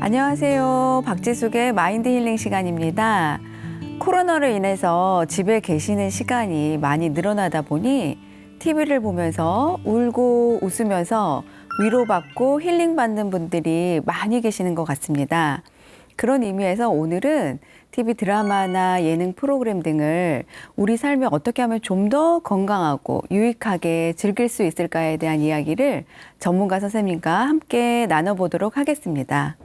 안녕하세요. 박지숙의 마인드 힐링 시간입니다. 코로나로 인해서 집에 계시는 시간이 많이 늘어나다 보니 TV를 보면서 울고 웃으면서 위로받고 힐링받는 분들이 많이 계시는 것 같습니다. 그런 의미에서 오늘은 TV 드라마나 예능 프로그램 등을 우리 삶에 어떻게 하면 좀 더 건강하고 유익하게 즐길 수 있을까에 대한 이야기를 전문가 선생님과 함께 나눠보도록 하겠습니다.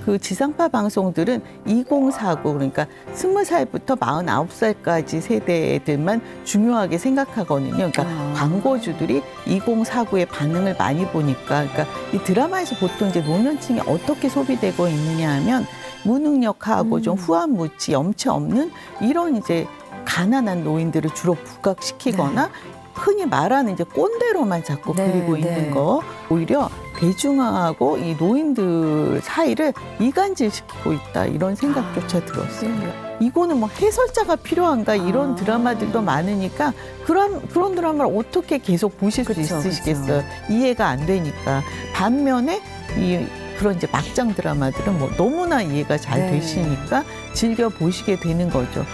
그 지상파 방송들은 2049, 그러니까 20살부터 49살까지 세대들만 중요하게 생각하거든요. 그러니까 광고주들이 2049의 반응을 많이 보니까, 그러니까 이 드라마에서 보통 이제 노년층이 어떻게 소비되고 있느냐 하면 무능력하고 좀 후한무치, 염치 없는 이런 이제 가난한 노인들을 주로 부각시키거나 흔히 말하는 이제 꼰대로만 자꾸 그리고 있는 거, 오히려 대중화하고 이 노인들 사이를 이간질시키고 있다, 이런 생각조차 들었어요. 이거는 뭐 해설자가 필요한가, 이런 드라마들도 많으니까 그런 드라마를 어떻게 계속 보실 수 있으시겠어요. 이해가 안 되니까. 반면에 그런 이제 막장 드라마들은 뭐 너무나 이해가 잘 되시니까 즐겨 보시게 되는 거죠.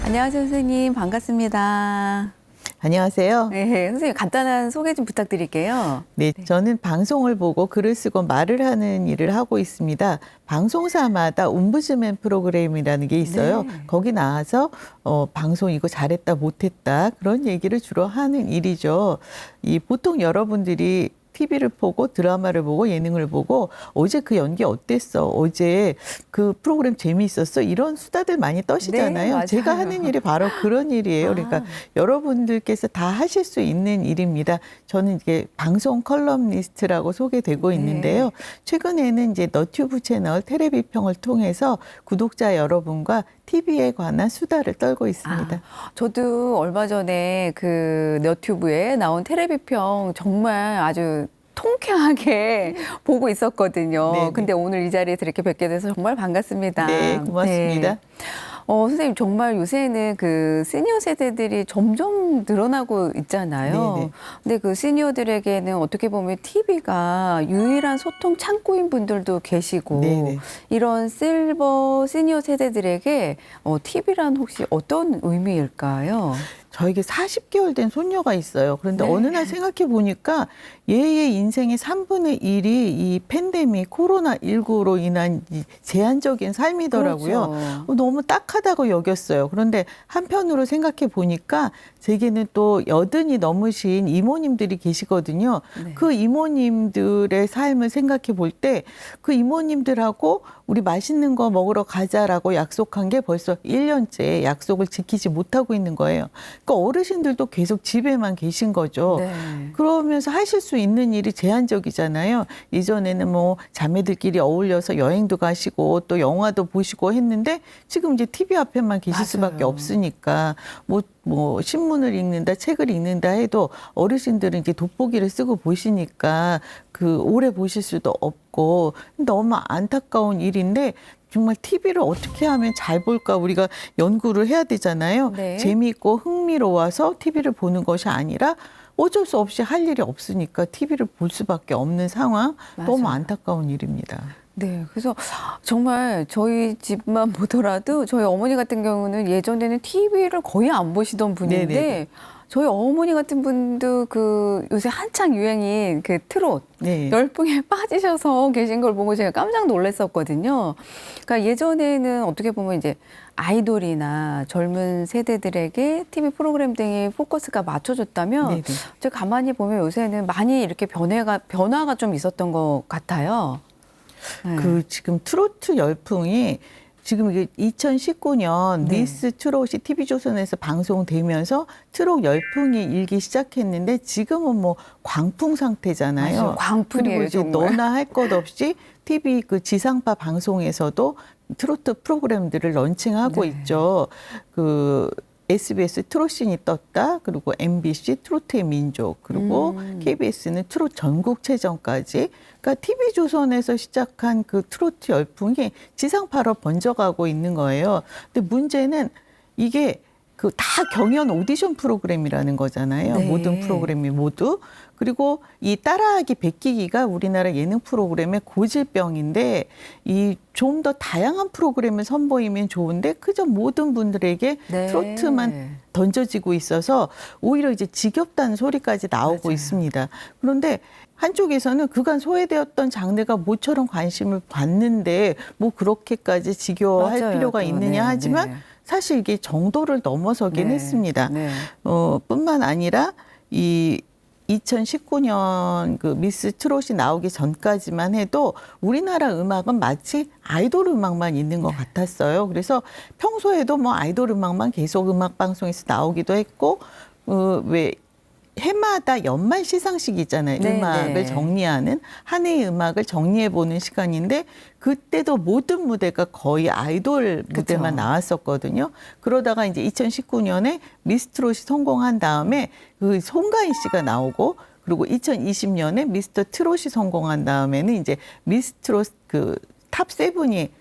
안녕하세요, 선생님. 반갑습니다. 안녕하세요. 네, 선생님 간단한 소개 좀 부탁드릴게요. 네, 저는 방송을 보고 글을 쓰고 말을 하는 일을 하고 있습니다. 방송사마다 옴부즈맨 프로그램이라는 게 있어요. 거기 나와서 방송 이거 잘했다 못했다 그런 얘기를 주로 하는 일이죠. 보통 여러분들이 TV를 보고 드라마를 보고 예능을 보고 어제 그 연기 어땠어? 어제 그 프로그램 재미있었어? 이런 수다들 많이 떠시잖아요. 네, 제가 하는 일이 바로 그런 일이에요. 그러니까 여러분들께서 다 하실 수 있는 일입니다. 저는 이게 방송 컬럼니스트라고 소개되고 있는데요. 최근에는 이제 너튜브 채널 테레비평을 통해서 구독자 여러분과 TV에 관한 수다를 떨고 있습니다. 저도 얼마 전에 그 너튜브에 나온 테레비평 정말 아주 통쾌하게 보고 있었거든요. 네네. 근데 오늘 이 자리에서 이렇게 뵙게 돼서 정말 반갑습니다. 네, 고맙습니다. 네. 선생님, 정말 요새는 그 시니어 세대들이 점점 늘어나고 있잖아요. 네네. 근데 그 시니어들에게는 어떻게 보면 TV가 유일한 소통 창구인 분들도 계시고, 네네. 이런 실버 시니어 세대들에게 TV란 혹시 어떤 의미일까요? 저에게 40개월 된 손녀가 있어요. 그런데 어느 날 생각해 보니까 얘의 인생의 3분의 1이 이 팬데믹 코로나19로 인한 이 제한적인 삶이더라고요. 그렇죠. 너무 딱하다고 여겼어요. 그런데 한편으로 생각해 보니까 제게는 또 80이 넘으신 이모님들이 계시거든요. 그 이모님들의 삶을 생각해 볼 때 그 이모님들하고 우리 맛있는 거 먹으러 가자라고 약속한 게 벌써 1년째 약속을 지키지 못하고 있는 거예요. 그러니까 어르신들도 계속 집에만 계신 거죠. 그러면서 하실 수 있는 일이 제한적이잖아요. 이전에는 뭐 자매들끼리 어울려서 여행도 가시고 또 영화도 보시고 했는데 지금 이제 TV 앞에만 계실 수밖에 없으니까 뭐 신문을 읽는다, 책을 읽는다 해도 어르신들은 이제 돋보기를 쓰고 보시니까 그 오래 보실 수도 없고 너무 안타까운 일인데 정말 TV를 어떻게 하면 잘 볼까 우리가 연구를 해야 되잖아요. 재미있고 흥미로워서 TV를 보는 것이 아니라 어쩔 수 없이 할 일이 없으니까 TV를 볼 수밖에 없는 상황. 너무 안타까운 일입니다. 네, 그래서 정말 저희 집만 보더라도 저희 어머니 같은 경우는 예전에는 TV를 거의 안 보시던 분인데 네네. 저희 어머니 같은 분도 그 요새 한창 유행인 그 트롯 열풍에 빠지셔서 계신 걸 보고 제가 깜짝 놀랐었거든요. 그러니까 예전에는 어떻게 보면 이제 아이돌이나 젊은 세대들에게 TV 프로그램 등이 포커스가 맞춰졌다면 제가 가만히 보면 요새는 많이 이렇게 변화가 좀 있었던 것 같아요. 지금 트로트 열풍이 지금 이게 2019년 미스 트롯이 TV조선에서 방송되면서 트롯 열풍이 일기 시작했는데 지금은 뭐 광풍 상태잖아요. 맞아요. 광풍이에요, 그리고 이제 정말. 너나 할 것 없이 TV 그 지상파 방송에서도 트로트 프로그램들을 런칭하고 있죠. SBS 트롯신이 떴다. 그리고 MBC 트로트의 민족. 그리고 KBS는 트롯 전국체전까지. 그러니까 TV조선에서 시작한 그 트로트 열풍이 지상파로 번져가고 있는 거예요. 근데 문제는 이게 그 다 경연 오디션 프로그램이라는 거잖아요. 네. 모든 프로그램이 모두. 그리고 이 따라하기 베끼기가 우리나라 예능 프로그램의 고질병인데 이 좀 더 다양한 프로그램을 선보이면 좋은데 그저 모든 분들에게 네. 트로트만 던져지고 있어서 오히려 이제 지겹다는 소리까지 나오고 맞아요. 있습니다. 그런데 한쪽에서는 그간 소외되었던 장르가 모처럼 관심을 받는데 뭐 그렇게까지 지겨워할 맞아요, 필요가 또. 있느냐 네, 하지만 네. 사실 이게 정도를 넘어서긴 네. 했습니다. 네. 뿐만 아니라 이 2019년 그 미스 트롯이 나오기 전까지만 해도 우리나라 음악은 마치 아이돌 음악만 있는 것 같았어요. 그래서 평소에도 뭐 아이돌 음악만 계속 음악 방송에서 나오기도 했고, 왜 해마다 연말 시상식이 있잖아요. 네, 음악을 네. 정리하는 한 해의 음악을 정리해보는 시간인데 그때도 모든 무대가 거의 아이돌 무대만 그쵸. 나왔었거든요. 그러다가 이제 2019년에 미스트롯이 성공한 다음에 그 송가인 씨가 나오고 그리고 2020년에 미스터 트롯이 성공한 다음에는 이제 미스트롯 그 탑 세븐이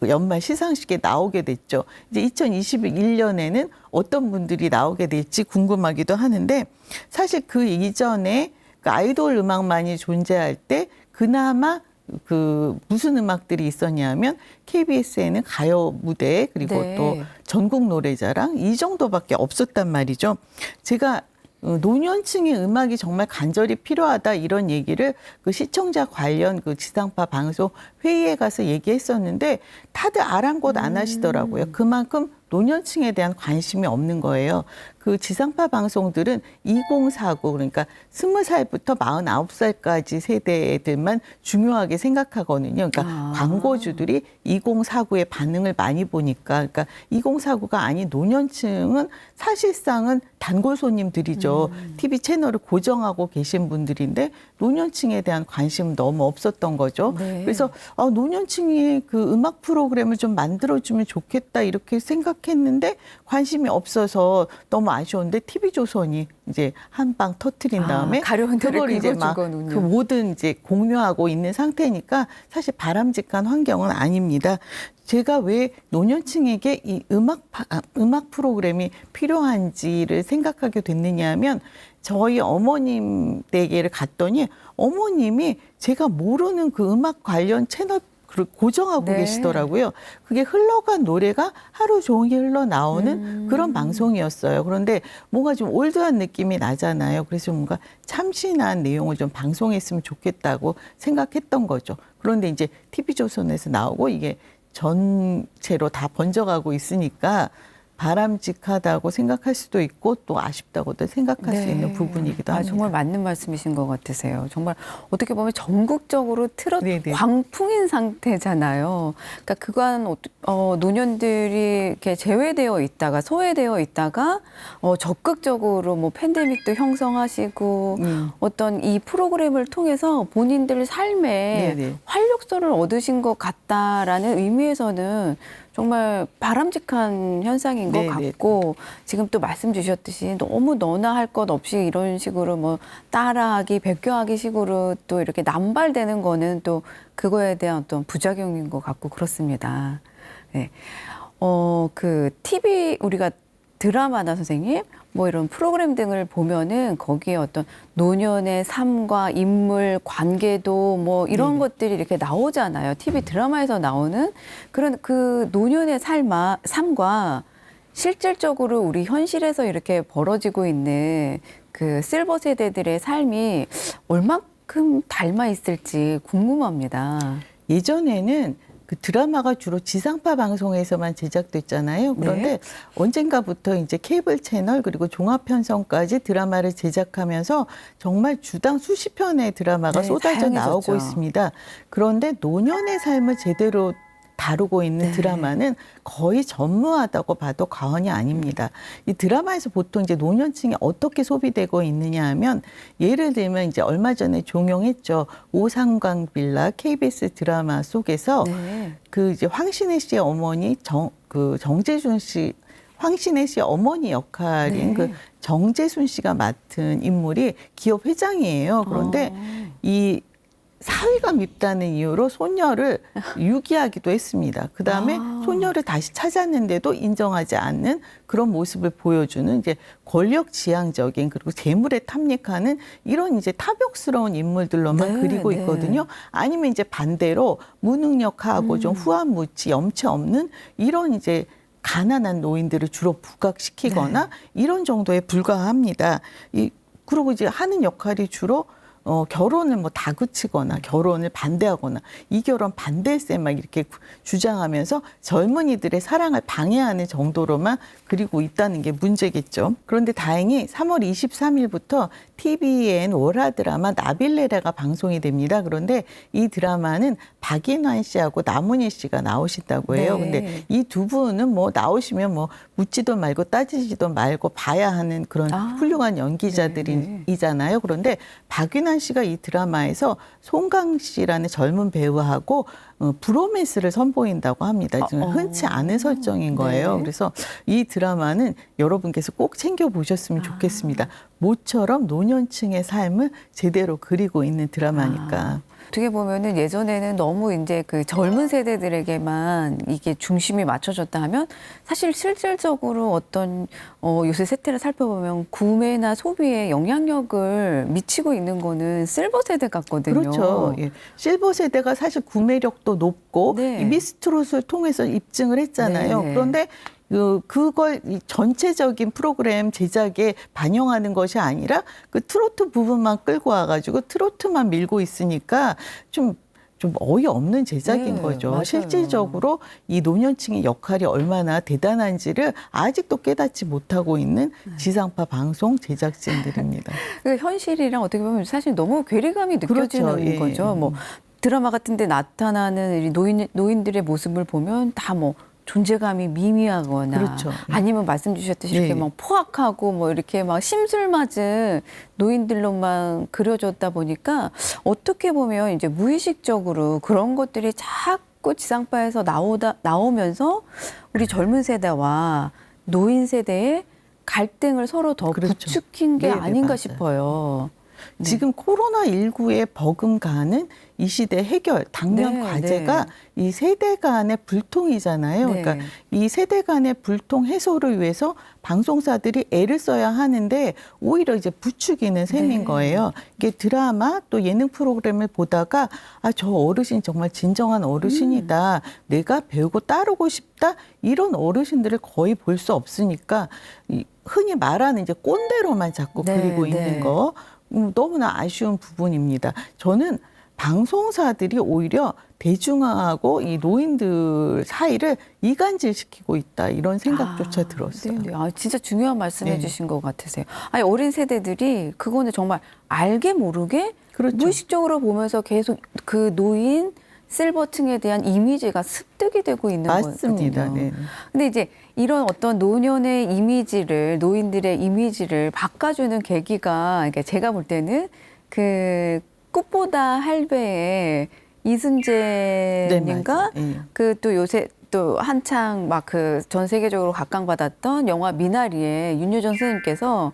연말 시상식에 나오게 됐죠. 이제 2021년에는 어떤 분들이 나오게 될지 궁금하기도 하는데 사실 그 이전에 그 아이돌 음악만이 존재할 때 그나마 그 무슨 음악들이 있었냐면 KBS에는 가요 무대 그리고 네. 또 전국 노래자랑 이 정도밖에 없었단 말이죠. 제가 노년층의 음악이 정말 간절히 필요하다 이런 얘기를 그 시청자 관련 그 지상파 방송 회의에 가서 얘기했었는데 다들 아랑곳 안 하시더라고요. 그만큼 노년층에 대한 관심이 없는 거예요. 그 지상파 방송들은 2049 그러니까 20살부터 49살까지 세대들만 중요하게 생각하거든요. 그러니까 광고주들이 2049의 반응을 많이 보니까 그러니까 2049가 아닌 노년층은 사실상은 단골 손님들이죠. TV 채널을 고정하고 계신 분들인데 노년층에 대한 관심은 너무 없었던 거죠. 네. 그래서 노년층이 그 음악 프로그램을 좀 만들어주면 좋겠다 이렇게 생각했는데 관심이 없어서 너무 아쉬운데 TV조선이 이제 한 방 터트린 다음에 가려운데를 그걸 이제 막 긁어주거든요. 그 모든 이제 공유하고 있는 상태니까 사실 바람직한 환경은 아닙니다. 제가 왜 노년층에게 이 음악 프로그램이 필요한지를 생각하게 됐느냐 하면 저희 어머님 댁에를 갔더니 어머님이 제가 모르는 그 음악 관련 채널 고정하고 네. 계시더라고요. 그게 흘러간 노래가 하루 종일 흘러나오는 그런 방송이었어요. 그런데 뭔가 좀 올드한 느낌이 나잖아요. 그래서 뭔가 참신한 내용을 좀 방송했으면 좋겠다고 생각했던 거죠. 그런데 이제 TV조선에서 나오고 이게 전체로 다 번져가고 있으니까 바람직하다고 생각할 수도 있고 또 아쉽다고도 생각할 수 있는 부분이기도 합니다. 정말 맞는 말씀이신 것 같으세요. 정말 어떻게 보면 전국적으로 트롯 네네. 광풍인 상태잖아요. 그러니까 그간 노년들이 이렇게 제외되어 있다가 소외되어 있다가 적극적으로 뭐 팬데믹도 형성하시고 어떤 이 프로그램을 통해서 본인들 삶에 네네. 활력소를 얻으신 것 같다라는 의미에서는 정말 바람직한 현상인 것 네네. 같고 지금 또 말씀 주셨듯이 너무 너나 할 것 없이 이런 식으로 뭐 따라하기, 베껴하기 식으로 또 이렇게 남발되는 거는 또 그거에 대한 어떤 부작용인 것 같고 그렇습니다. 네. 그 TV 우리가 드라마나 선생님 뭐 이런 프로그램 등을 보면은 거기에 어떤 노년의 삶과 인물 관계도 뭐 이런 것들이 이렇게 나오잖아요. TV 드라마에서 나오는 그런 그 노년의 삶과 실질적으로 우리 현실에서 이렇게 벌어지고 있는 그 실버 세대들의 삶이 얼마큼 닮아 있을지 궁금합니다. 예전에는 그 드라마가 주로 지상파 방송에서만 제작됐잖아요. 그런데 네. 언젠가부터 이제 케이블 채널 그리고 종합 편성까지 드라마를 제작하면서 정말 주당 수십 편의 드라마가 네, 쏟아져 다양해졌죠. 나오고 있습니다. 그런데 노년의 삶을 제대로 다루고 있는 네. 드라마는 거의 전무하다고 봐도 과언이 아닙니다. 이 드라마에서 보통 이제 노년층이 어떻게 소비되고 있느냐 하면 예를 들면 이제 얼마 전에 종영했죠. 오상광 빌라 KBS 드라마 속에서 네. 그 이제 황신혜 씨의 어머니 정재준 씨 황신혜 씨 어머니 역할인 네. 그 정재순 씨가 맡은 인물이 기업 회장이에요. 그런데 이 사위가 밉다는 이유로 손녀를 유기하기도 했습니다. 그다음에 손녀를 다시 찾았는데도 인정하지 않는 그런 모습을 보여주는 이제 권력지향적인 그리고 재물에 탐닉하는 이런 이제 탐욕스러운 인물들로만 네, 그리고 네. 있거든요. 아니면 이제 반대로 무능력하고 좀 후한무치, 염치 없는 이런 이제 가난한 노인들을 주로 부각시키거나 이런 정도에 불과합니다. 그리고 이제 하는 역할이 주로 결혼을 뭐 다그치거나 결혼을 반대하거나 이 결혼 반대세 막 이렇게 주장하면서 젊은이들의 사랑을 방해하는 정도로만 그리고 있다는 게 문제겠죠. 그런데 다행히 3월 23일부터 TVN 월화 드라마 나빌레라가 방송이 됩니다. 그런데 이 드라마는 박인환 씨하고 남은희 씨가 나오신다고 해요. 네. 근데 이 두 분은 뭐 나오시면 뭐 묻지도 말고 따지지도 말고 봐야 하는 그런 훌륭한 연기자들이잖아요. 그런데 박인환 씨가 이 드라마에서 송강 씨라는 젊은 배우하고 브로맨스를 선보인다고 합니다. 흔치 않은 설정인 거예요. 네. 그래서 이 드라마는 여러분께서 꼭 챙겨보셨으면 좋겠습니다. 모처럼 노년층의 삶을 제대로 그리고 있는 드라마니까. 어떻게 보면은 예전에는 너무 이제 그 젊은 세대들에게만 이게 중심이 맞춰졌다 하면 사실 실질적으로 어떤 요새 세태를 살펴보면 구매나 소비에 영향력을 미치고 있는 거는 실버 세대 같거든요. 그렇죠. 예. 실버 세대가 사실 구매력도 높고 네. 이 미스트롯을 통해서 입증을 했잖아요. 네, 네. 그런데 그걸 이 전체적인 프로그램 제작에 반영하는 것이 아니라 그 트로트 부분만 끌고 와가지고 트로트만 밀고 있으니까 좀 어이없는 제작인 네, 거죠. 맞아요. 실질적으로 이 노년층의 역할이 얼마나 대단한지를 아직도 깨닫지 못하고 있는 지상파 방송 제작진들입니다. 그 현실이랑 어떻게 보면 사실 너무 괴리감이 느껴지는 그렇죠. 예. 거죠. 뭐 드라마 같은데 나타나는 이 노인들의 모습을 보면 다 뭐 존재감이 미미하거나 그렇죠. 아니면 말씀 주셨듯이 이렇게 예. 막 포악하고 뭐 이렇게 막 심술 맞은 노인들로만 그려졌다 보니까 어떻게 보면 이제 무의식적으로 그런 것들이 자꾸 지상파에서 나오면서 우리 젊은 세대와 노인 세대의 갈등을 서로 더 그렇죠. 부추긴 게 네네, 아닌가 맞아요. 싶어요. 네. 지금 코로나19에 버금가는 이 시대 해결, 당면 네, 과제가 이 세대 간의 불통이잖아요. 네. 그러니까 이 세대 간의 불통 해소를 위해서 방송사들이 애를 써야 하는데 오히려 이제 부추기는 셈인 네. 거예요. 이게 드라마 또 예능 프로그램을 보다가 저 어르신 정말 진정한 어르신이다. 내가 배우고 따르고 싶다. 이런 어르신들을 거의 볼 수 없으니까 흔히 말하는 이제 꼰대로만 자꾸 네, 그리고 네. 있는 거 너무나 아쉬운 부분입니다. 저는 방송사들이 오히려 대중화하고 이 노인들 사이를 이간질시키고 있다 이런 생각조차 들었어요. 네, 네. 진짜 중요한 말씀해 네. 주신 것 같으세요. 아니 어린 세대들이 그거는 정말 알게 모르게 그렇죠. 무의식적으로 보면서 계속 그 노인 실버층에 대한 이미지가 습득이 되고 있는 맞습니다. 거거든요. 네. 근데 이제 이런 어떤 노년의 이미지를 노인들의 이미지를 바꿔주는 계기가 그러니까 제가 볼 때는 그 꽃보다 할배의 이순재님과 네, 맞아요. 예. 그 또 요새 또 한창 막 그 전 세계적으로 각광받았던 영화 미나리의 윤여정 선생님께서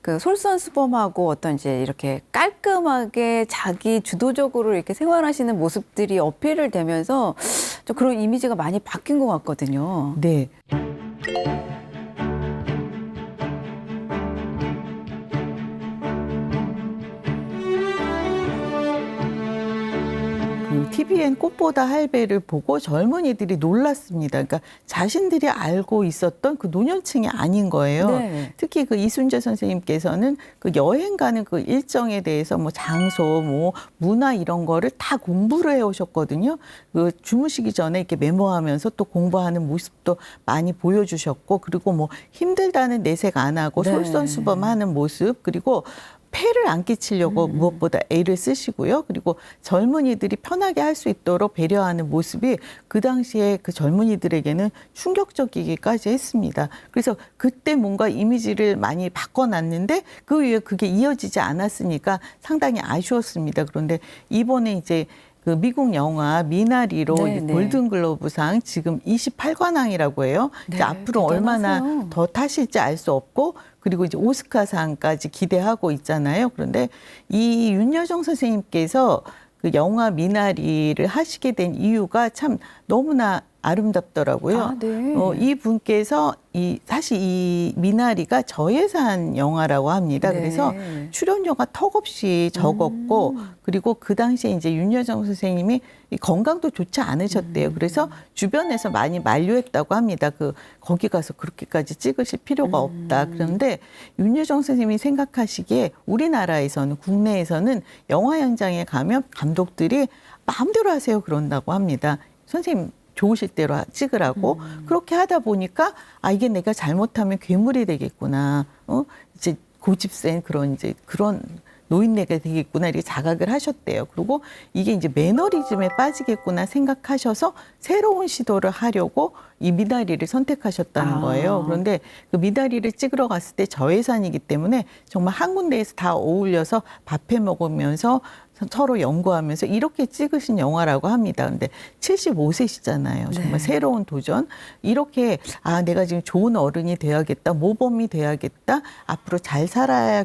그 솔선수범하고 어떤 이제 이렇게 깔끔하게 자기 주도적으로 이렇게 생활하시는 모습들이 어필을 되면서 좀 그런 이미지가 많이 바뀐 것 같거든요. 네. 그 TVN 꽃보다 할배를 보고 젊은이들이 놀랐습니다. 그러니까 자신들이 알고 있었던 그 노년층이 아닌 거예요. 네. 특히 그 이순재 선생님께서는 그 여행 가는 그 일정에 대해서 뭐 장소, 뭐 문화 이런 거를 다 공부를 해 오셨거든요. 그 주무시기 전에 이렇게 메모하면서 또 공부하는 모습도 많이 보여주셨고, 그리고 뭐 힘들다는 내색 안 하고 네. 솔선수범하는 모습, 그리고 폐를 안 끼치려고 무엇보다 애를 쓰시고요. 그리고 젊은이들이 편하게 할 수 있도록 배려하는 모습이 그 당시에 그 젊은이들에게는 충격적이기까지 했습니다. 그래서 그때 뭔가 이미지를 많이 바꿔놨는데 그 위에 그게 이어지지 않았으니까 상당히 아쉬웠습니다. 그런데 이번에 이제 그 미국 영화 미나리로 네, 이제 네. 골든글로브상 지금 28관왕이라고 해요. 네, 이제 앞으로 얼마나 대단하세요. 더 타실지 알 수 없고 그리고 이제 오스카상까지 기대하고 있잖아요. 그런데 이 윤여정 선생님께서 그 영화 미나리를 하시게 된 이유가 참 너무나 아름답더라고요. 아, 네. 이 분께서 사실 이 미나리가 저예산 영화라고 합니다. 네. 그래서 출연료가 턱없이 적었고 그리고 그 당시에 이제 윤여정 선생님이 이 건강도 좋지 않으셨대요. 그래서 주변에서 많이 만류했다고 합니다. 거기 가서 그렇게까지 찍으실 필요가 없다. 그런데 윤여정 선생님이 생각하시기에 우리나라에서는 국내에서는 영화 현장에 가면 감독들이 마음대로 하세요 그런다고 합니다. 선생님 좋으실 대로 찍으라고 그렇게 하다 보니까 이게 내가 잘못하면 괴물이 되겠구나. 이제 고집센 그런 노인네가 되겠구나 이렇게 자각을 하셨대요. 그리고 이게 이제 매너리즘에 빠지겠구나 생각하셔서 새로운 시도를 하려고 이 미나리를 선택하셨다는 거예요. 그런데 그 미나리를 찍으러 갔을 때 저예산이기 때문에 정말 한 군데에서 다 어울려서 밥해 먹으면서 서로 연구하면서 이렇게 찍으신 영화라고 합니다. 근데 75세시잖아요. 정말 네. 새로운 도전. 이렇게 내가 지금 좋은 어른이 돼야겠다. 모범이 돼야겠다. 앞으로 잘 살아야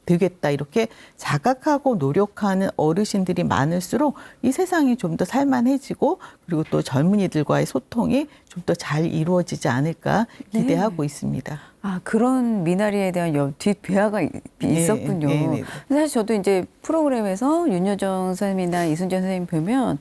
되겠다. 이렇게 자각하고 노력하는 어르신들이 많을수록 이 세상이 좀 더 살만해지고 그리고 또 젊은이들과의 소통이 좀 더 잘 이루어지지 않을까 기대하고 있습니다. 그런 미나리에 대한 뒷배화가 있었군요. 네. 사실 저도 이제 프로그램에서 윤여정 선생님이나 이순재 선생님 보면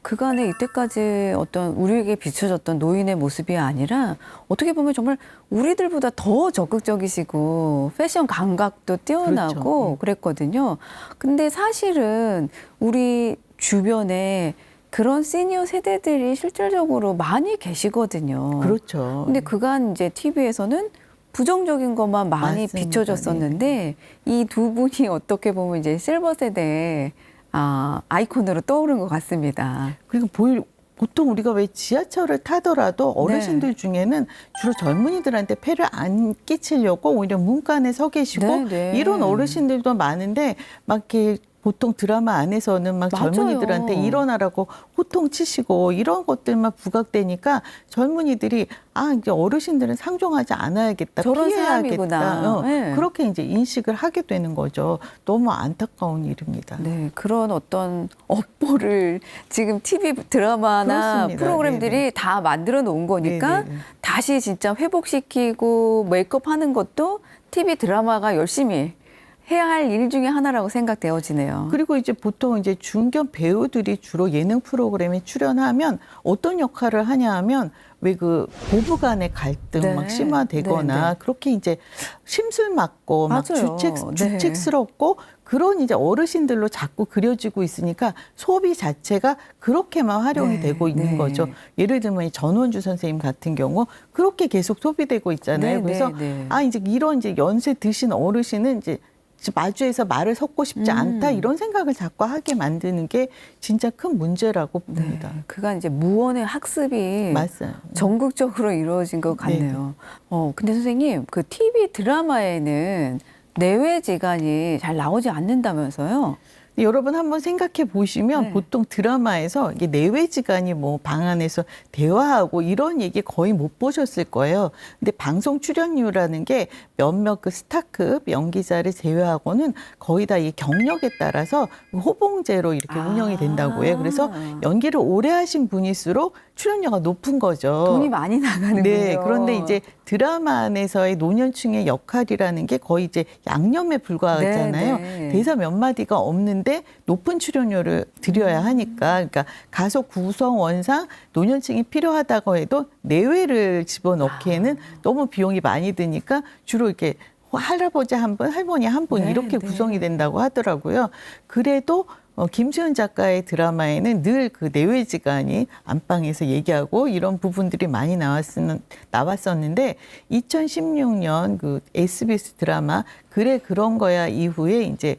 그간에 이때까지 어떤 우리에게 비춰졌던 노인의 모습이 아니라 어떻게 보면 정말 우리들보다 더 적극적이시고 패션 감각도 뛰어나고 그렇죠. 그랬거든요. 근데 사실은 우리 주변에 그런 시니어 세대들이 실질적으로 많이 계시거든요. 그렇죠. 근데 그간 이제 TV에서는 부정적인 것만 많이 맞습니다. 비춰졌었는데 이 두 분이 어떻게 보면 이제 실버 세대의 아이콘으로 떠오른 것 같습니다. 그리고 보통 우리가 왜 지하철을 타더라도 어르신들 중에는 주로 젊은이들한테 폐를 안 끼치려고 오히려 문간에 서 계시고 네. 이런 어르신들도 많은데 막 이렇게 보통 드라마 안에서는 막 맞아요. 젊은이들한테 일어나라고 호통치시고 이런 것들만 부각되니까 젊은이들이 이제 어르신들은 상종하지 않아야겠다, 저런 피해야겠다. 사람이구나. 네. 그렇게 이제 인식을 하게 되는 거죠. 너무 안타까운 일입니다. 네, 그런 어떤 업보를 지금 TV 드라마나 그렇습니다. 프로그램들이 네네. 다 만들어 놓은 거니까 네네. 다시 진짜 회복시키고 메이크업 하는 것도 TV 드라마가 열심히 해야 할 일 중에 하나라고 생각되어지네요. 그리고 이제 보통 이제 중견 배우들이 주로 예능 프로그램에 출연하면 어떤 역할을 하냐 하면 왜 그 부부 간의 갈등 네. 막 심화되거나 네. 그렇게 이제 심술 맞고 막 맞아요. 주책스럽고 그런 이제 어르신들로 자꾸 그려지고 있으니까 소비 자체가 그렇게만 활용이 네. 되고 있는 네. 거죠. 예를 들면 이 전원주 선생님 같은 경우 그렇게 계속 소비되고 있잖아요. 네. 그래서 네. 이제 이런 이제 연세 드신 어르신은 이제 마주해서 말을 섞고 싶지 않다 이런 생각을 자꾸 하게 만드는 게 진짜 큰 문제라고 봅니다. 네. 그간 이제 무언의 학습이 맞아요. 전국적으로 이루어진 것 같네요. 근데 선생님, 그 TV 드라마에는 내외지간이 잘 나오지 않는다면서요? 여러분 한번 생각해 보시면 네. 보통 드라마에서 이게 내외지간이 뭐 방 안에서 대화하고 이런 얘기 거의 못 보셨을 거예요. 근데 방송 출연료라는 게 몇몇 그 스타급 연기자를 제외하고는 거의 다 이 경력에 따라서 호봉제로 이렇게 운영이 된다고 해요. 그래서 연기를 오래 하신 분일수록 출연료가 높은 거죠. 돈이 많이 나가는군요. 네. 그런데 이제 드라마 안에서의 노년층의 역할이라는 게 거의 이제 양념에 불과하잖아요. 네, 네. 대사 몇 마디가 없는데 높은 출연료를 드려야 하니까. 그러니까 가속 구성원상 노년층이 필요하다고 해도 내외를 집어넣기에는 너무 비용이 많이 드니까 주로 이렇게 할아버지 한 분, 할머니 한 분 네, 이렇게 네. 구성이 된다고 하더라고요. 그래도 김수현 작가의 드라마에는 늘 그 내외지간이 안방에서 얘기하고 이런 부분들이 많이 나왔었는데 2016년 그 SBS 드라마 그래 그런 거야 이후에 이제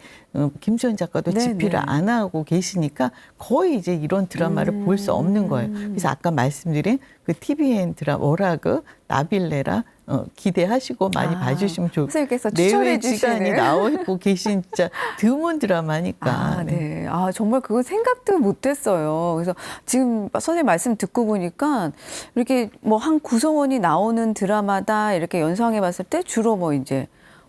김수현 작가도 네, 집필을 네. 안 하고 계시니까 거의 이제 이런 드라마를 볼 수 없는 거예요. 그래서 아까 말씀드린 그 TVN 드라마 워라그 나빌레라 기대하시고 많이 봐주시면 좋을 것 선생님께서 같아요. 내외 추천해 시간이 주시는. 나오고 계신 진짜 드문 드라마니까. 네. 네. 정말 그거 생각도 못 했어요. 그래서 지금 선생님 말씀 듣고 보니까 이렇게 뭐 한 구성원이 나오는 드라마다 이렇게 연상해 봤을 때 주로 뭐 이제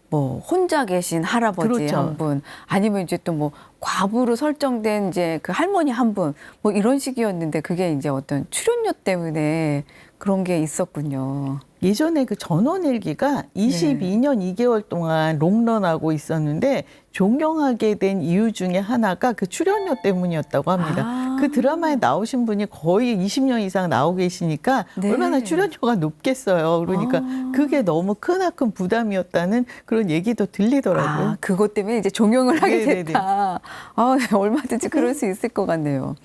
뭐 혼자 계신 할아버지 그렇죠. 한 분, 아니면 이제 또 뭐 과부로 설정된 이제 그 할머니 한 분, 뭐 이런 식이었는데 그게 이제 어떤 출연료 때문에 그런 게 있었군요. 예전에 그 전원일기가 22년 2개월 동안 롱런하고 있었는데 종영하게 된 이유 중에 하나가 그 출연료 때문이었다고 합니다. 그 드라마에 나오신 분이 거의 20년 이상 나오고 계시니까 네. 얼마나 출연료가 높겠어요. 그러니까 그게 너무 크나큰 부담이었다는 그런 얘기도 들리더라고요. 그것 때문에 이제 종영을 하게 네네네. 됐다. 얼마든지 그럴 수 있을 것 같네요.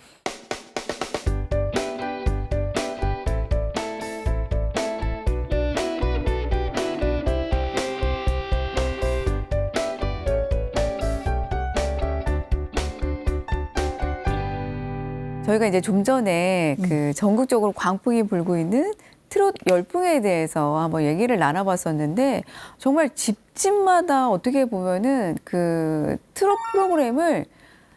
저희가 이제 좀 전에 그 전국적으로 광풍이 불고 있는 트롯 열풍에 대해서 한번 얘기를 나눠봤었는데 정말 집집마다 어떻게 보면은 그 트롯 프로그램을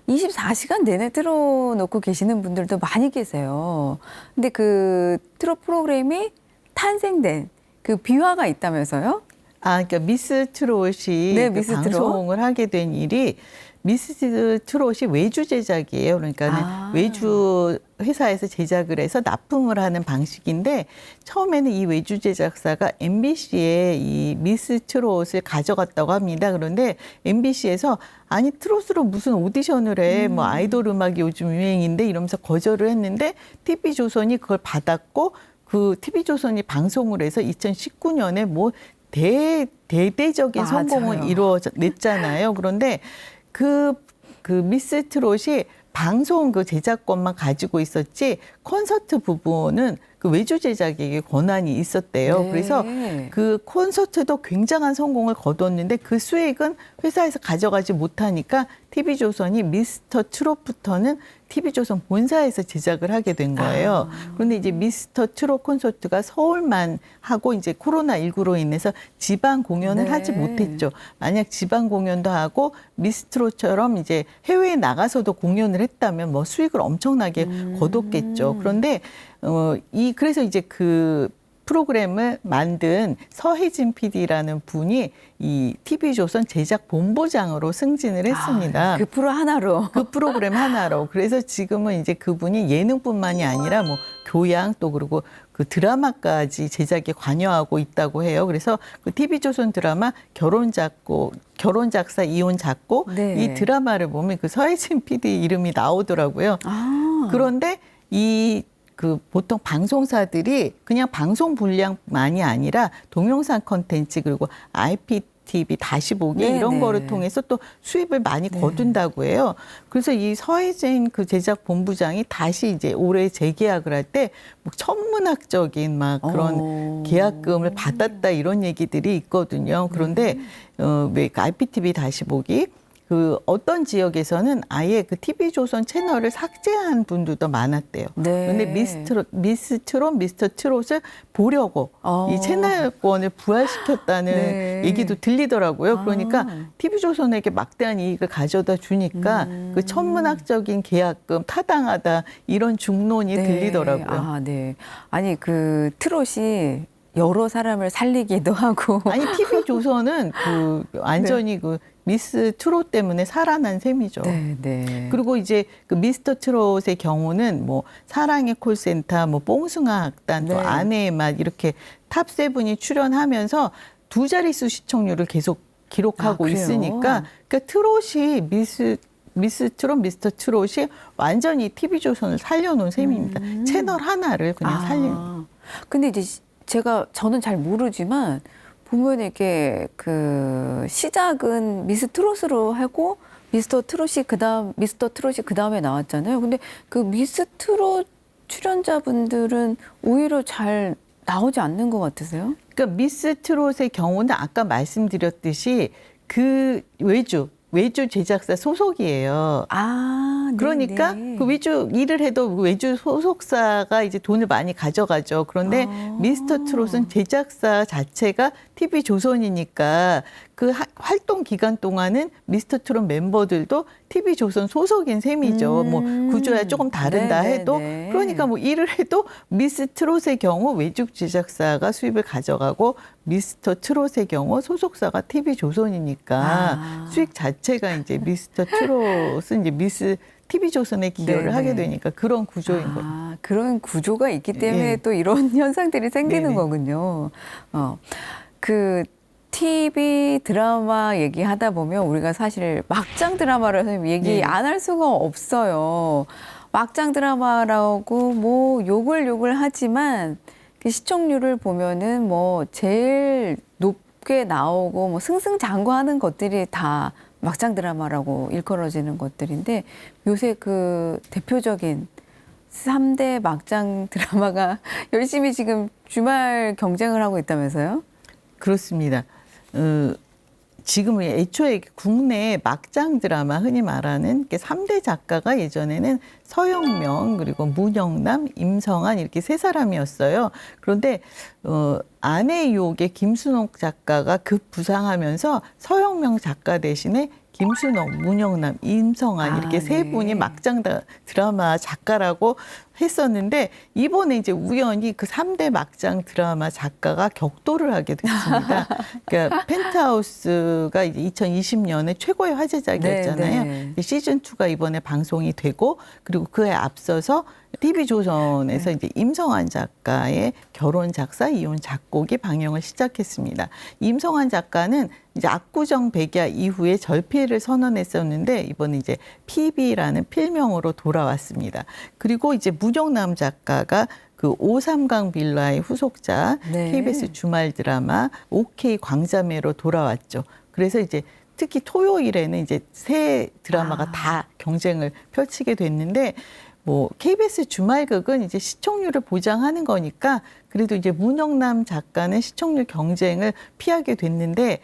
24시간 내내 틀어놓고 계시는 분들도 많이 계세요. 근데 그 트롯 프로그램이 탄생된 그 비화가 있다면서요? 그러니까 미스 트롯이 네, 그 미스 트롯. 방송을 하게 된 일이 미스 트롯이 외주 제작이에요. 그러니까 외주 회사에서 제작을 해서 납품을 하는 방식인데 처음에는 이 외주 제작사가 MBC에 이 미스 트롯을 가져갔다고 합니다. 그런데 MBC에서 아니 트롯으로 무슨 오디션을 해? 뭐 아이돌 음악이 요즘 유행인데 이러면서 거절을 했는데 TV조선이 그걸 받았고 그 TV조선이 방송을 해서 2019년에 뭐 대대적인 맞아요. 성공을 이루어냈잖아요. 그런데 그 미스 트롯이 방송 그 제작권만 가지고 있었지 콘서트 부분은 그 외주 제작에게 권한이 있었대요. 네. 그래서 그 콘서트도 굉장한 성공을 거뒀는데 그 수익은 회사에서 가져가지 못하니까 TV조선이 미스터 트롯부터는 TV조선 본사에서 제작을 하게 된 거예요. 그런데 이제 미스터 트롯 콘서트가 서울만 하고 이제 코로나19로 인해서 지방 공연을 네. 하지 못했죠. 만약 지방 공연도 하고 미스트롯처럼 이제 해외에 나가서도 공연을 했다면 뭐 수익을 엄청나게 거뒀겠죠. 그런데 그래서 이제 그 프로그램을 만든 서혜진 PD라는 분이 이 TV조선 제작 본부장으로 승진을 했습니다. 그 프로 하나로. 그 프로그램 하나로. 그래서 지금은 이제 그분이 예능뿐만이 아니라 뭐 교양 또 그리고 그 드라마까지 제작에 관여하고 있다고 해요. 그래서 그 TV조선 드라마 결혼작사 이혼작고 네. 이 드라마를 보면 그 서혜진 PD 이름이 나오더라고요. 그런데 그 보통 방송사들이 그냥 방송 분량만이 아니라 동영상 콘텐츠 그리고 IPTV 다시 보기 네, 이런 네. 거를 통해서 또 수입을 많이 거둔다고 해요. 그래서 이 서혜진 그 제작 본부장이 다시 이제 올해 재계약을 할 때 뭐 천문학적인 막 그런 계약금을 받았다 이런 얘기들이 있거든요. 그런데 왜 IPTV 다시 보기 그 어떤 지역에서는 아예 그 TV조선 채널을 삭제한 분들도 많았대요. 네. 그런데 미스터 트롯을 보려고 이 채널권을 부활시켰다는 네. 얘기도 들리더라고요. 그러니까 TV조선에게 막대한 이익을 가져다 주니까 그 천문학적인 계약금 타당하다 이런 중론이 네. 들리더라고요. 네. 아니 그 트롯이 여러 사람을 살리기도 하고. 아니 TV조선은 그 완전히 그 미스 트롯 때문에 살아난 셈이죠. 네, 네. 그리고 이제 그 미스터 트롯의 경우는 뭐 사랑의 콜센터, 뭐 뽕숭아 학단, 또 네. 아내의 맛 이렇게 탑 세븐이 출연하면서 두 자릿수 시청률을 계속 기록하고 그래요? 있으니까 그러니까 트롯이 미스터 트롯이 완전히 TV조선을 살려놓은 셈입니다. 채널 하나를 그냥 살린. 근데 이제 저는 잘 모르지만 보면 이렇게 그 시작은 미스 트롯으로 하고 미스터 트롯이 그다음에 나왔잖아요. 근데 그 미스 트롯 출연자분들은 오히려 잘 나오지 않는 것 같으세요? 그러니까 미스 트롯의 경우는 아까 말씀드렸듯이 그 외주 제작사 소속이에요. 아, 네, 그러니까 네. 그 외주 일을 해도 그 외주 소속사가 이제 돈을 많이 가져가죠. 그런데 미스터 트롯은 제작사 자체가 TV 조선이니까 그 활동 기간 동안은 미스터 트롯 멤버들도 TV 조선 소속인 셈이죠. 뭐 구조야 조금 다른다 네, 해도 네, 네. 그러니까 뭐 일을 해도 미스 트롯의 경우 외주 제작사가 수입을 가져가고 미스터 트롯의 경우 소속사가 TV 조선이니까 수익 자체가 이제 미스터 트롯은 이제 미스 TV 조선에 기여를 네네. 하게 되니까 그런 구조인 거예요. 그런 구조가 있기 때문에 예. 또 이런 현상들이 생기는 네네. 거군요. 그 TV 드라마 얘기하다 보면 우리가 사실 막장 드라마를 선생님 얘기 네. 안 할 수가 없어요. 막장 드라마라고 뭐 욕을 하지만 그 시청률을 보면은 뭐 제일 높게 나오고 뭐 승승장구하는 것들이 다 막장 드라마라고 일컬어지는 것들인데 요새 그 대표적인 3대 막장 드라마가 열심히 지금 주말 경쟁을 하고 있다면서요? 그렇습니다. 지금은 애초에 국내 막장 드라마 흔히 말하는 3대 작가가 예전에는 서영명 그리고 문영남, 임성한 이렇게 세 사람이었어요. 그런데 아내 유혹의 김순옥 작가가 급부상하면서 서영명 작가 대신에 김순옥, 문영남, 임성한 이렇게 세 네. 분이 막장 드라마 작가라고 했었는데 이번에 이제 우연히 그 3대 막장 드라마 작가가 격돌을 하게 됐습니다. 그러니까 펜트하우스가 이제 2020년에 최고의 화제작이었잖아요. 네, 시즌 2가 이번에 방송이 되고 그리고 그에 앞서서 TV조선에서 이제 임성한 작가의 결혼 작사, 이혼 작곡이 방영을 시작했습니다. 임성한 작가는 이제 압구정 백야 이후에 절필을 선언했었는데 이번에 이제 PB라는 필명으로 돌아왔습니다. 그리고 이제 문영남 작가가 그 오삼강 빌라의 후속작 네. KBS 주말 드라마 OK 광자매로 돌아왔죠. 그래서 이제 특히 토요일에는 이제 새 드라마가 다 경쟁을 펼치게 됐는데 뭐 KBS 주말극은 이제 시청률을 보장하는 거니까 그래도 이제 문영남 작가는 시청률 경쟁을 피하게 됐는데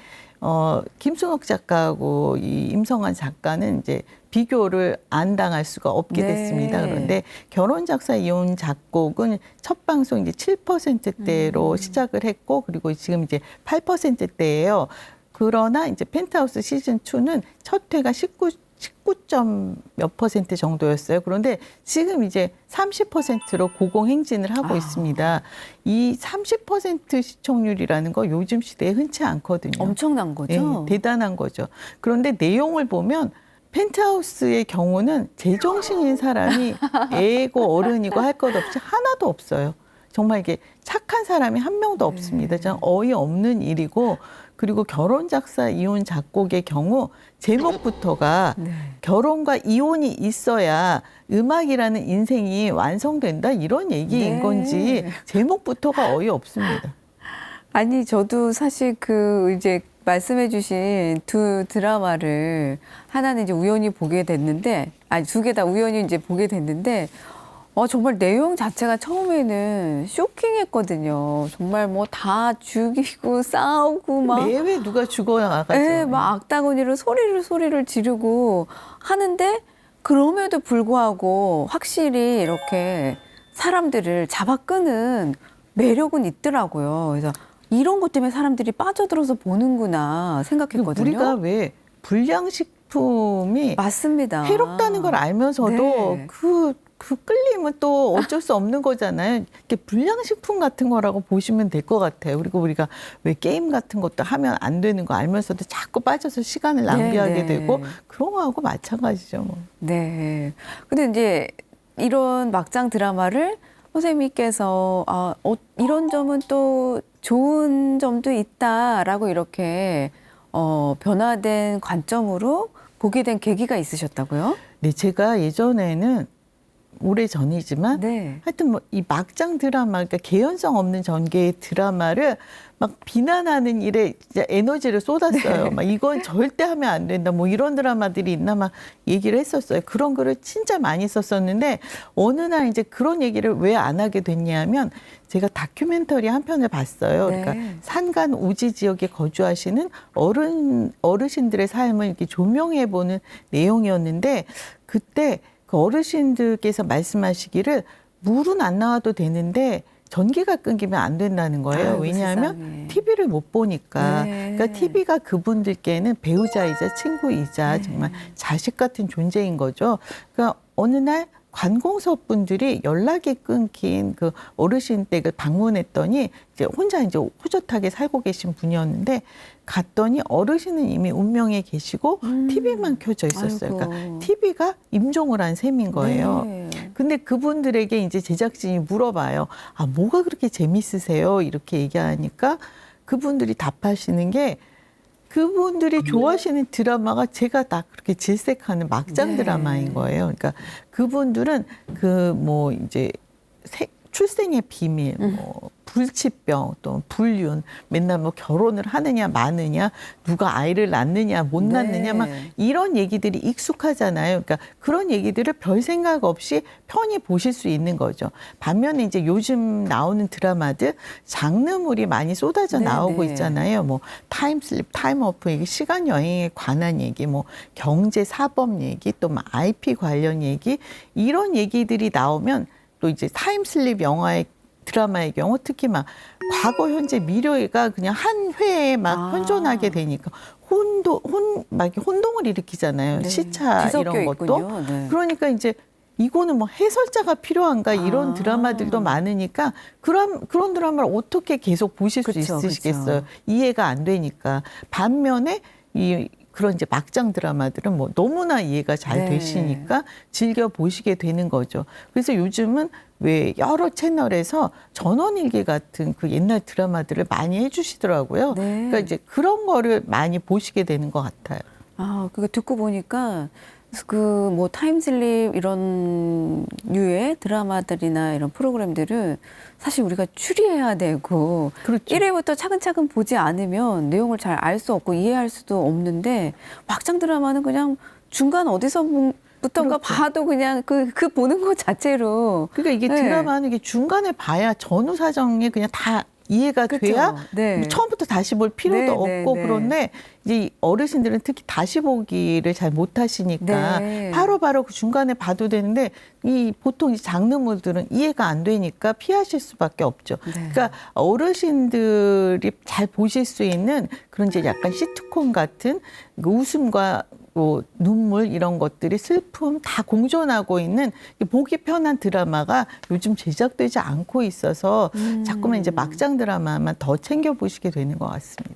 김순옥 작가하고 이 임성한 작가는 이제 비교를 안 당할 수가 없게 네. 됐습니다. 그런데 결혼 작사 이혼 작곡은 첫 방송 이제 7%대로 시작을 했고 그리고 지금 이제 8%대예요. 그러나 이제 펜트하우스 시즌 2는 첫 회가 19점 몇 % 정도였어요. 그런데 지금 이제 30%로 고공행진을 하고 있습니다. 이 30% 시청률이라는 거 요즘 시대에 흔치 않거든요. 엄청난 거죠? 네, 대단한 거죠. 그런데 내용을 보면 펜트하우스의 경우는 제정신인 사람이 애고 어른이고 할 것 없이 하나도 없어요. 정말 이게 착한 사람이 한 명도 없습니다. 좀 어이없는 일이고 그리고 결혼 작사 이혼 작곡의 경우 제목부터가 결혼과 이혼이 있어야 음악이라는 인생이 완성된다 이런 얘기인 네. 건지 제목부터가 어이없습니다. 아니 저도 사실 그 이제 말씀해주신 두 드라마를 하나는 이제 우연히 보게 됐는데 아니 두 개 다 우연히 이제 보게 됐는데 정말 내용 자체가 처음에는 쇼킹했거든요. 정말 뭐 다 죽이고 싸우고 막 매회 누가 죽어나가죠. 예, 막 악다구니로 소리를 지르고 하는데 그럼에도 불구하고 확실히 이렇게 사람들을 잡아끄는 매력은 있더라고요. 그래서 이런 것 때문에 사람들이 빠져들어서 보는구나 생각했거든요. 우리가 왜 불량식품이 맞습니다. 해롭다는 걸 알면서도 네. 그 끌림은 또 어쩔 수 없는 거잖아요. 이렇게 불량식품 같은 거라고 보시면 될 것 같아요. 그리고 우리가 왜 게임 같은 것도 하면 안 되는 거 알면서도 자꾸 빠져서 시간을 낭비하게 네. 되고 그런 거하고 마찬가지죠. 뭐. 네. 근데 이제 이런 막장 드라마를 선생님께서 이런 점은 또 좋은 점도 있다라고 이렇게 변화된 관점으로 보게 된 계기가 있으셨다고요? 네, 제가 예전에는 오래 전이지만 네. 하여튼 뭐 이 막장 드라마, 그러니까 개연성 없는 전개의 드라마를 막 비난하는 일에 진짜 에너지를 쏟았어요. 네. 막 이건 절대 하면 안 된다. 뭐 이런 드라마들이 있나 막 얘기를 했었어요. 그런 글을 진짜 많이 썼었는데 어느 날 이제 그런 얘기를 왜 안 하게 됐냐면 제가 다큐멘터리 한 편을 봤어요. 네. 그러니까 산간 우지 지역에 거주하시는 어르신들의 삶을 이렇게 조명해 보는 내용이었는데 그때 그 어르신들께서 말씀하시기를 물은 안 나와도 되는데 전기가 끊기면 안 된다는 거예요. 아이고, 왜냐하면 세상에. TV를 못 보니까. 네. 그러니까 TV가 그분들께는 배우자이자 친구이자 네. 정말 자식 같은 존재인 거죠. 그러니까 어느 날 관공서 분들이 연락이 끊긴 그 어르신 댁을 방문했더니 이제 혼자 이제 호젓하게 살고 계신 분이었는데 갔더니 어르신은 이미 운명에 계시고 TV만 켜져 있었어요. 아이고. 그러니까 TV가 임종을 한 셈인 거예요. 네. 근데 그분들에게 이제 제작진이 물어봐요. 아, 뭐가 그렇게 재밌으세요? 이렇게 얘기하니까 그분들이 답하시는 게 그분들이 좋아하시는 드라마가 제가 다 그렇게 질색하는 막장 네. 드라마인 거예요. 그러니까 그분들은 그 뭐 이제 출생의 비밀, 뭐 불치병, 또 불륜, 맨날 뭐 결혼을 하느냐 마느냐, 누가 아이를 낳느냐 못 네. 낳느냐 막 이런 얘기들이 익숙하잖아요. 그러니까 그런 얘기들을 별 생각 없이 편히 보실 수 있는 거죠. 반면에 이제 요즘 나오는 드라마들 장르물이 많이 쏟아져 네, 나오고 네. 있잖아요. 뭐 타임슬립, 타임오프 얘기, 시간 여행에 관한 얘기, 뭐 경제 사법 얘기, 또 뭐 IP 관련 얘기 이런 얘기들이 나오면 또 이제 타임슬립 영화의 드라마의 경우 특히 막 과거, 현재, 미래가 그냥 한 회에 막 현존하게 되니까 막 혼동을 일으키잖아요. 네. 시차 뒤섞여 이런 것도. 있군요. 네. 그러니까 이제 이거는 뭐 해설자가 필요한가 이런 드라마들도 많으니까 그런 드라마를 어떻게 계속 보실 수 그쵸, 있으시겠어요. 그쵸. 이해가 안 되니까. 반면에 그런 이제 막장 드라마들은 뭐 너무나 이해가 잘 네. 되시니까 즐겨 보시게 되는 거죠. 그래서 요즘은 왜 여러 채널에서 전원일기 같은 그 옛날 드라마들을 많이 해주시더라고요. 네. 그러니까 이제 그런 거를 많이 보시게 되는 것 같아요. 아, 그거 듣고 보니까 그 뭐 타임슬립 이런 류의 드라마들이나 이런 프로그램들은 사실 우리가 추리해야 되고 그렇죠. 1회부터 차근차근 보지 않으면 내용을 잘 알 수 없고 이해할 수도 없는데 막장 드라마는 그냥 중간 어디서부터가 그렇죠. 봐도 그냥 그 보는 것 자체로 그러니까 이게 네. 드라마는 이게 중간에 봐야 전후 사정이 그냥 다 이해가 그쵸? 돼야 네. 뭐 처음부터 다시 볼 필요도 네, 없고 네, 네. 그런데 이제 어르신들은 특히 다시 보기를 잘 못하시니까 네. 바로바로 그 중간에 봐도 되는데 이 보통 이 장르물들은 이해가 안 되니까 피하실 수밖에 없죠. 네. 그러니까 어르신들이 잘 보실 수 있는 그런 이제 약간 시트콤 같은 그 웃음과 뭐 눈물 이런 것들이 슬픔 다 공존하고 있는 보기 편한 드라마가 요즘 제작되지 않고 있어서 자꾸만 이제 막장 드라마만 더 챙겨 보시게 되는 것 같습니다.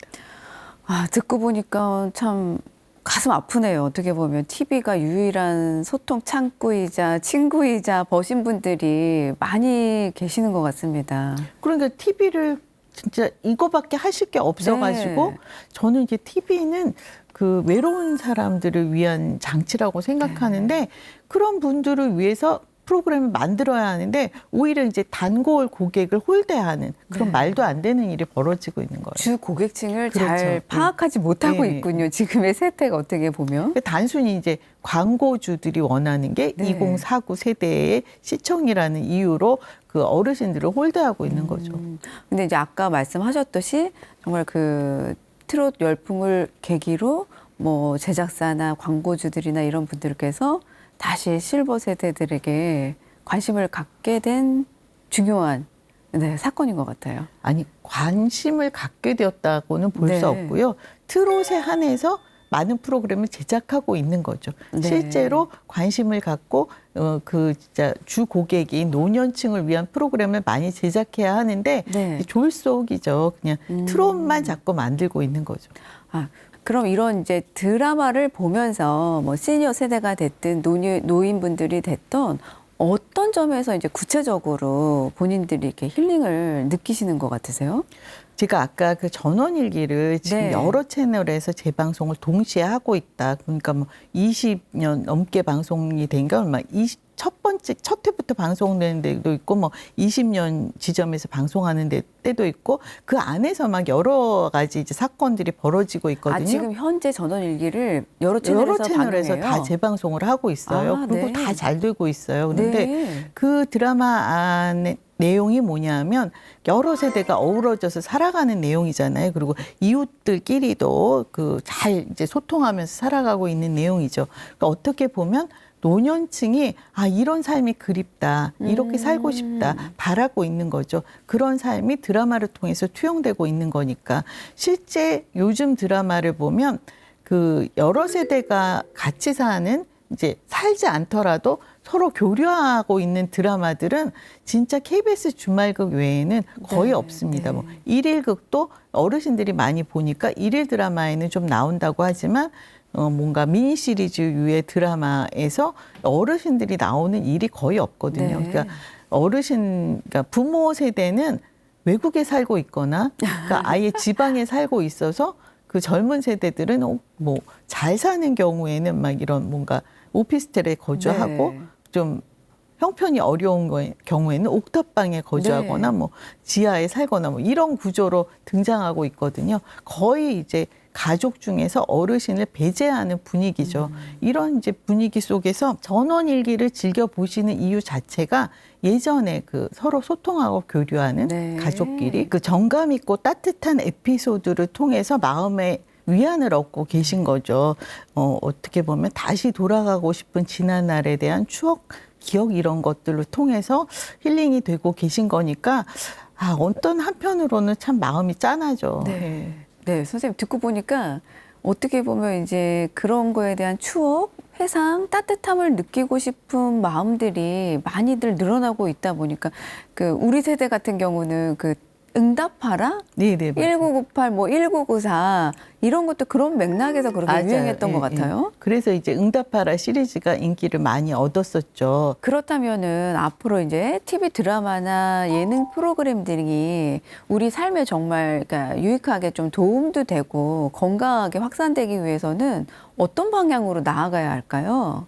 아, 듣고 보니까 참 가슴 아프네요. 어떻게 보면 TV가 유일한 소통 창구이자 친구이자 버신 분들이 많이 계시는 것 같습니다. 그러니까 TV를 진짜 이거밖에 하실 게 없어가지고 네. 저는 이제 TV는 그 외로운 사람들을 위한 장치라고 생각하는데 그런 분들을 위해서 프로그램을 만들어야 하는데 오히려 이제 단골 고객을 홀대하는 그런 네. 말도 안 되는 일이 벌어지고 있는 거예요. 주 고객층을 그렇죠. 잘 파악하지 못하고 네. 있군요. 지금의 세태가 어떻게 보면. 단순히 이제 광고주들이 원하는 게 네. 2049 세대의 시청이라는 이유로 그 어르신들을 홀대하고 있는 거죠. 근데 이제 아까 말씀하셨듯이 정말 그 트롯 열풍을 계기로 뭐 제작사나 광고주들이나 이런 분들께서 다시 실버 세대들에게 관심을 갖게 된 중요한 사건인 것 같아요. 아니 관심을 갖게 되었다고는 볼 수 네. 없고요. 트롯에 한해서 많은 프로그램을 제작하고 있는 거죠. 네. 실제로 관심을 갖고 그 진짜 주 고객인 노년층을 위한 프로그램을 많이 제작해야 하는데 네. 졸속이죠. 그냥 트롯만 자꾸 만들고 있는 거죠. 아, 그럼 이런 이제 드라마를 보면서 뭐 시니어 세대가 됐든 노인분들이 됐던 어떤 점에서 이제 구체적으로 본인들이 이렇게 힐링을 느끼시는 것 같으세요? 제가 아까 그 전원일기를 지금 네. 여러 채널에서 재방송을 동시에 하고 있다. 그러니까 뭐 20년 넘게 방송이 된 게 얼마 첫 번째 번째 첫 회부터 방송되는 데도 있고 뭐 20년 지점에서 방송하는 때도 있고 그 안에서 막 여러 가지 이제 사건들이 벌어지고 있거든요. 아, 지금 현재 전원일기를 여러 채널에서 채널에서 방영해요? 다 재방송을 하고 있어요. 아, 그리고 네. 다 잘 되고 있어요. 그런데 네. 그 드라마 안에 내용이 뭐냐면 여러 세대가 어우러져서 살아가는 내용이잖아요. 그리고 이웃들끼리도 그 잘 이제 소통하면서 살아가고 있는 내용이죠. 그러니까 어떻게 보면 노년층이 아 이런 삶이 그립다, 이렇게 살고 싶다 바라고 있는 거죠. 그런 삶이 드라마를 통해서 투영되고 있는 거니까 실제 요즘 드라마를 보면 그 여러 세대가 같이 사는 이제 살지 않더라도 서로 교류하고 있는 드라마들은 진짜 KBS 주말극 외에는 거의 네, 없습니다. 네. 뭐 일일극도 어르신들이 많이 보니까 일일 드라마에는 좀 나온다고 하지만 뭔가 미니 시리즈 유의 드라마에서 어르신들이 나오는 일이 거의 없거든요. 네. 그러니까 그러니까 부모 세대는 외국에 살고 있거나 그러니까 아예 지방에 살고 있어서 그 젊은 세대들은 뭐 잘 사는 경우에는 막 이런 뭔가 오피스텔에 거주하고 네. 좀 형편이 어려운 경우에는 옥탑방에 거주하거나 네. 뭐 지하에 살거나 뭐 이런 구조로 등장하고 있거든요. 거의 이제 가족 중에서 어르신을 배제하는 분위기죠. 이런 이제 분위기 속에서 전원일기를 즐겨 보시는 이유 자체가 예전에 그 서로 소통하고 교류하는 네. 가족끼리 그 정감 있고 따뜻한 에피소드를 통해서 마음의 위안을 얻고 계신 거죠. 어떻게 보면 다시 돌아가고 싶은 지난날에 대한 추억, 기억 이런 것들을 통해서 힐링이 되고 계신 거니까 아, 어떤 한편으로는 참 마음이 짠하죠. 네. 네, 선생님 듣고 보니까 어떻게 보면 이제 그런 거에 대한 추억, 회상, 따뜻함을 느끼고 싶은 마음들이 많이들 늘어나고 있다 보니까 그 우리 세대 같은 경우는 그 응답하라? 네네. 1998, 뭐 1994 이런 것도 그런 맥락에서 그렇게 맞아요. 유행했던 예, 것 같아요. 예. 그래서 이제 응답하라 시리즈가 인기를 많이 얻었었죠. 그렇다면은 앞으로 이제 TV 드라마나 예능 프로그램들이 우리 삶에 정말 그러니까 유익하게 좀 도움도 되고 건강하게 확산되기 위해서는 어떤 방향으로 나아가야 할까요?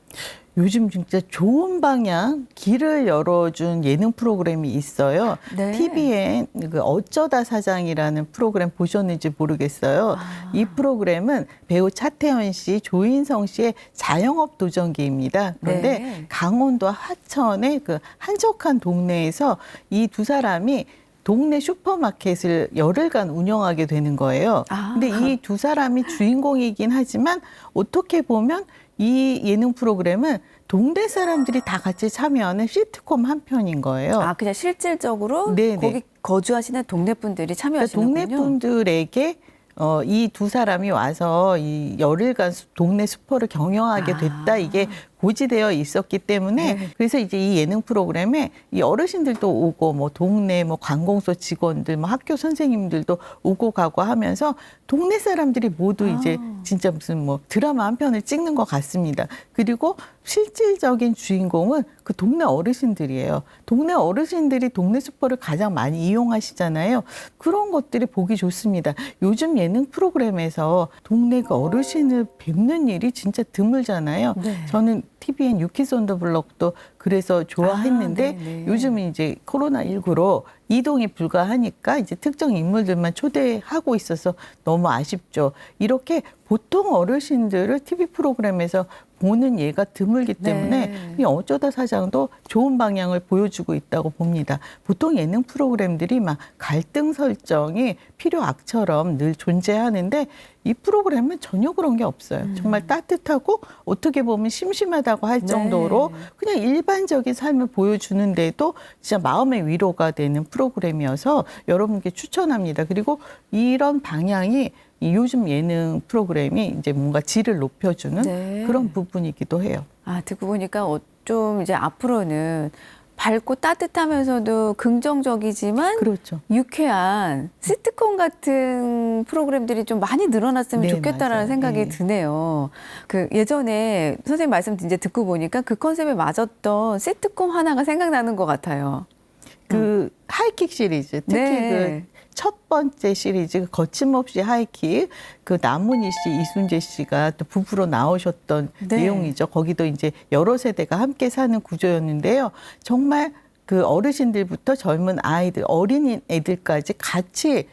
요즘 진짜 좋은 방향, 길을 열어준 예능 프로그램이 있어요. 네. TVN 그 어쩌다 사장이라는 프로그램 보셨는지 모르겠어요. 이 프로그램은 배우 차태현 씨, 조인성 씨의 자영업 도전기입니다. 그런데 네. 강원도 하천의 그 한적한 동네에서 이 두 사람이 동네 슈퍼마켓을 열흘간 운영하게 되는 거예요. 아. 근데 이 두 사람이 주인공이긴 하지만 어떻게 보면 이 예능 프로그램은 동네 사람들이 다 같이 참여하는 시트콤 한 편인 거예요. 아, 그냥 실질적으로 네네. 거기 거주하시는 동네 분들이 그러니까 참여하시는군요. 동네 분들에게 이 두 사람이 와서 이 열흘간 동네 슈퍼를 경영하게 됐다. 이게 고지되어 있었기 때문에 네. 그래서 이제 이 예능 프로그램에 이 어르신들도 오고 뭐 동네 뭐 관공서 직원들 뭐 학교 선생님들도 오고 가고 하면서 동네 사람들이 모두 이제 진짜 무슨 뭐 드라마 한 편을 찍는 것 같습니다. 그리고 실질적인 주인공은 그 동네 어르신들이에요. 동네 어르신들이 동네 슈퍼를 가장 많이 이용하시잖아요. 그런 것들이 보기 좋습니다. 요즘 예능 프로그램에서 동네 그 어르신을 뵙는 일이 진짜 드물잖아요. 네. 저는 TVN 유키즈 온 더 블럭도 그래서 좋아했는데 아, 네네. 요즘은 이제 코로나19로 이동이 불가하니까 이제 특정 인물들만 초대하고 있어서 너무 아쉽죠. 이렇게 보통 어르신들을 TV 프로그램에서 보는 예가 드물기 때문에 네. 이 어쩌다 사장도 좋은 방향을 보여주고 있다고 봅니다. 보통 예능 프로그램들이 막 갈등 설정이 필요악처럼 늘 존재하는데 이 프로그램은 전혀 그런 게 없어요. 정말 따뜻하고 어떻게 보면 심심하다고 할 네. 정도로 그냥 일반적인 삶을 보여주는데도 진짜 마음의 위로가 되는 프로그램이어서 여러분께 추천합니다. 그리고 이런 방향이 이 요즘 예능 프로그램이 이제 뭔가 질을 높여주는 네. 그런 부분이기도 해요. 아, 듣고 보니까 좀 이제 앞으로는 밝고 따뜻하면서도 긍정적이지만 그렇죠. 유쾌한 시트콤 같은 프로그램들이 좀 많이 늘어났으면 네, 좋겠다라는 맞아요. 생각이 네. 드네요. 그 예전에 선생님 말씀 이제 듣고 보니까 그 컨셉에 맞았던 시트콤 하나가 생각나는 것 같아요. 그 하이킥 시리즈 특히 네. 그 첫 번째 시리즈 거침없이 하이킥 그 남문희 씨, 이순재 씨가 또 부부로 나오셨던 네. 내용이죠. 거기도 이제 여러 세대가 함께 사는 구조였는데요. 정말 그 어르신들부터 젊은 아이들, 어린 애들까지 같이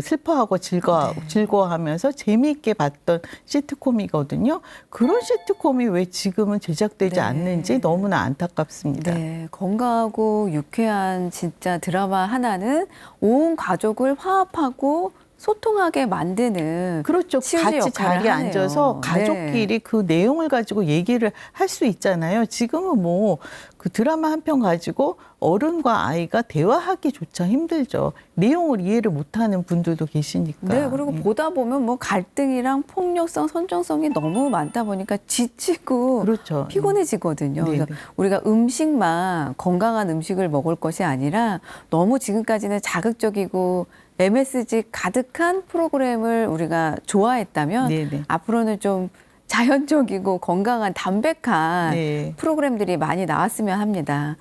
슬퍼하고 즐거워하면서 재미있게 봤던 시트콤이거든요. 그런 시트콤이 왜 지금은 제작되지 네. 않는지 너무나 안타깝습니다. 네, 건강하고 유쾌한 진짜 드라마 하나는 온 가족을 화합하고 소통하게 만드는 그렇죠. 치유제 같이 역할을 자리에 하네요. 앉아서 가족끼리 그 내용을 가지고 얘기를 할 수 있잖아요. 지금은 뭐 그 드라마 한 편 가지고 어른과 아이가 대화하기조차 힘들죠. 내용을 이해를 못하는 분들도 계시니까. 네, 그리고 보다 보면 뭐 갈등이랑 폭력성, 선정성이 너무 많다 보니까 지치고 그렇죠. 피곤해지거든요. 네, 그래서 네. 우리가 음식만 건강한 음식을 먹을 것이 아니라 너무 지금까지는 자극적이고 MSG 가득한 프로그램을 우리가 좋아했다면 네, 네. 앞으로는 좀 자연적이고 건강한 담백한 네. 프로그램들이 많이 나왔으면 합니다.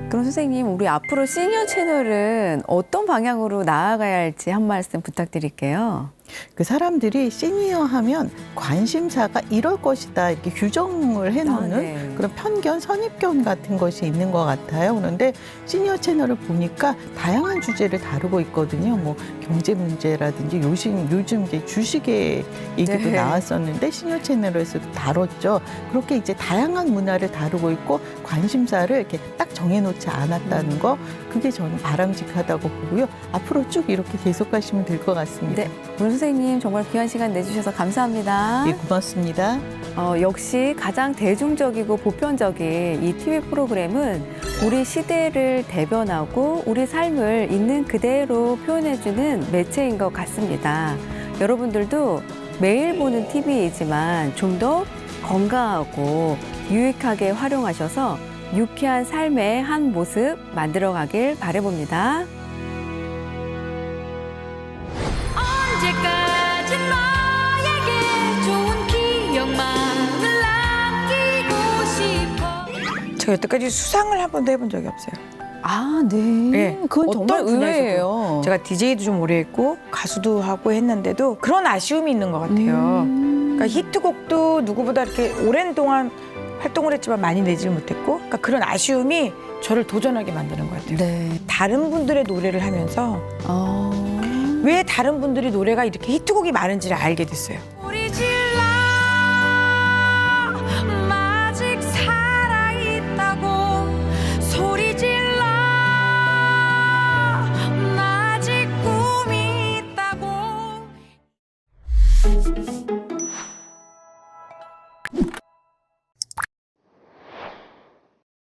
그럼 선생님, 우리 앞으로 시니어 채널은 어떤 방향으로 나아가야 할지 한 말씀 부탁드릴게요. 그 사람들이 시니어 하면 관심사가 이럴 것이다 이렇게 규정을 해놓는 아, 네. 그런 편견, 선입견 같은 것이 있는 것 같아요. 그런데 시니어 채널을 보니까 다양한 주제를 다루고 있거든요. 뭐 경제 문제라든지 요즘 이제 주식의 얘기도 네. 나왔었는데 시니어 채널에서 다뤘죠. 그렇게 이제 다양한 문화를 다루고 있고 관심사를 이렇게 딱 정해놓지 않았다는 거, 그게 저는 바람직하다고 보고요. 앞으로 쭉 이렇게 계속하시면 될 것 같습니다. 네, 문 선생님 정말 귀한 시간 내주셔서 감사합니다. 예, 고맙습니다. 역시 가장 대중적이고 보편적인 이 TV 프로그램은 우리 시대를 대변하고 우리 삶을 있는 그대로 표현해주는 매체인 것 같습니다. 여러분들도 매일 보는 TV이지만 좀 더 건강하고 유익하게 활용하셔서 유쾌한 삶의 한 모습 만들어가길 바라봅니다. 언제까지 나에게 좋은 기억만을 남기고 싶어. 제가 여태까지 수상을 한 번도 해본 적이 없어요. 아, 네. 네. 그건 정말 어떤 분야에서도. 의외예요. 제가 DJ도 좀 오래 했고 가수도 하고 했는데도 그런 아쉬움이 있는 것 같아요. 그러니까 히트곡도 누구보다 이렇게 오랜 동안 활동을 했지만 많이 내지를 못했고, 그러니까 그런 아쉬움이 저를 도전하게 만드는 것 같아요. 네. 다른 분들의 노래를 하면서 어. 왜 다른 분들이 노래가 이렇게 히트곡이 많은지를 알게 됐어요.